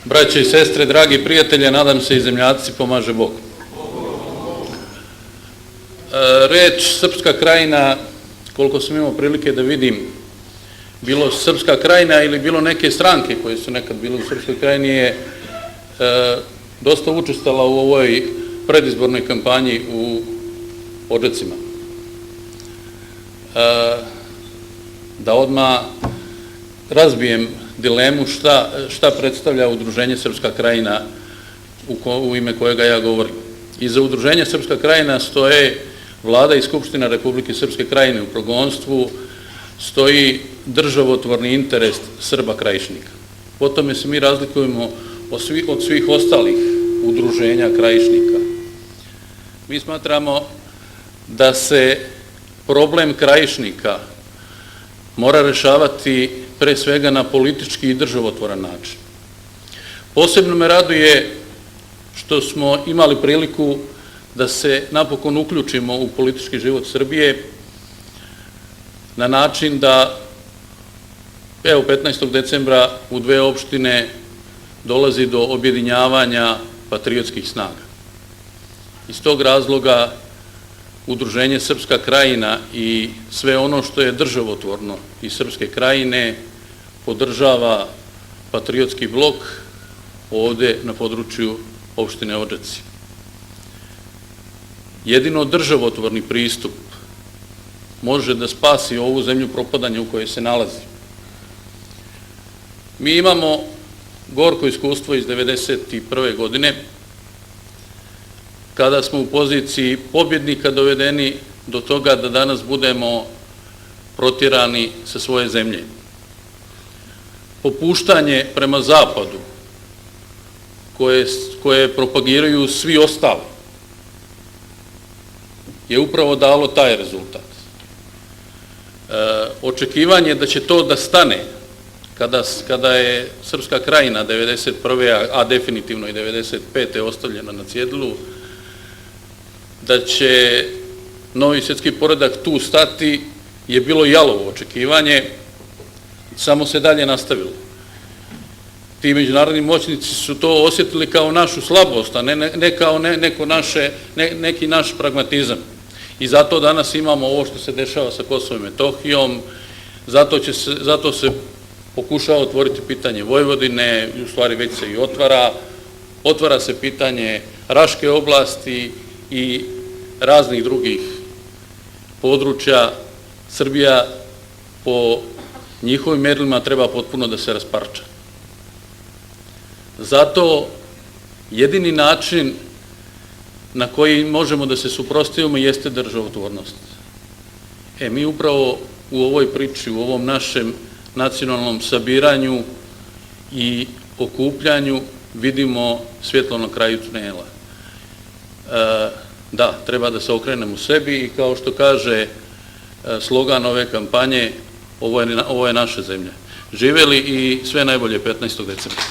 Braće i sestre, dragi prijatelji, nadam se i zemljaci, pomaže Bog. Reč Srpska krajina, koliko sam imao prilike da vidim, bilo Srpska krajina ili bilo neke stranke koje su nekad bile u Srpskoj krajini, je dosta učestala u ovoj predizbornoj kampanji u Odžacima. Da odmah razbijem dilemu šta predstavlja Udruženje Srpska krajina u ime kojega ja govorim. Iza Udruženja Srpska krajina stoje Vlada i Skupština Republike Srpske krajine u progonstvu, stoji državotvorni interes Srba Krajišnika. Po tome se mi razlikujemo od svih ostalih udruženja Krajišnika. Mi smatramo da se problem Krajišnika mora rešavati pre svega na politički i državotvoran način. Posebno me raduje što smo imali priliku da se napokon uključimo u politički život Srbije na način da, evo, 15. decembra u dve opštine dolazi do objedinjavanja patriotskih snaga. Iz tog razloga Udruženje Srpska krajina i sve ono što je državotvorno iz Srpske krajine podržava patriotski blok ovde na području opštine Odžaci. Jedino državotvorni pristup može da spasi ovu zemlju propadanja u kojoj se nalazi. Mi imamo gorko iskustvo iz 1991. godine, kada smo u poziciji pobjednika dovedeni do toga da danas budemo protjerani sa svoje zemlje. Popuštanje prema zapadu, koje propagiraju svi ostali, je upravo dalo taj rezultat. Očekivanje da će to da stane kada je Srpska krajina 1991. a definitivno i 1995. ostavljena na cjedilu, da će novi svjetski poredak tu stati, je bilo jalovo očekivanje, samo se dalje nastavilo. Ti međunarodni moćnici su to osjetili kao našu slabost, a ne kao neki naš pragmatizam. I zato danas imamo ovo što se dešava sa Kosovom i Metohijom, zato se pokušava otvoriti pitanje Vojvodine, u stvari već se i otvara se pitanje Raške oblasti i raznih drugih područja. Srbija po njihovim merilima treba potpuno da se rasparča. Zato jedini način na koji možemo da se suprotstavimo jeste državotvornost. Mi upravo u ovoj priči, u ovom našem nacionalnom sabiranju i okupljanju vidimo svjetlo na kraju tunela. Da, treba da se okrenemo sebi i kao što kaže slogan ove kampanje, ovo je naša zemlja. Živeli i sve najbolje 15. decembra.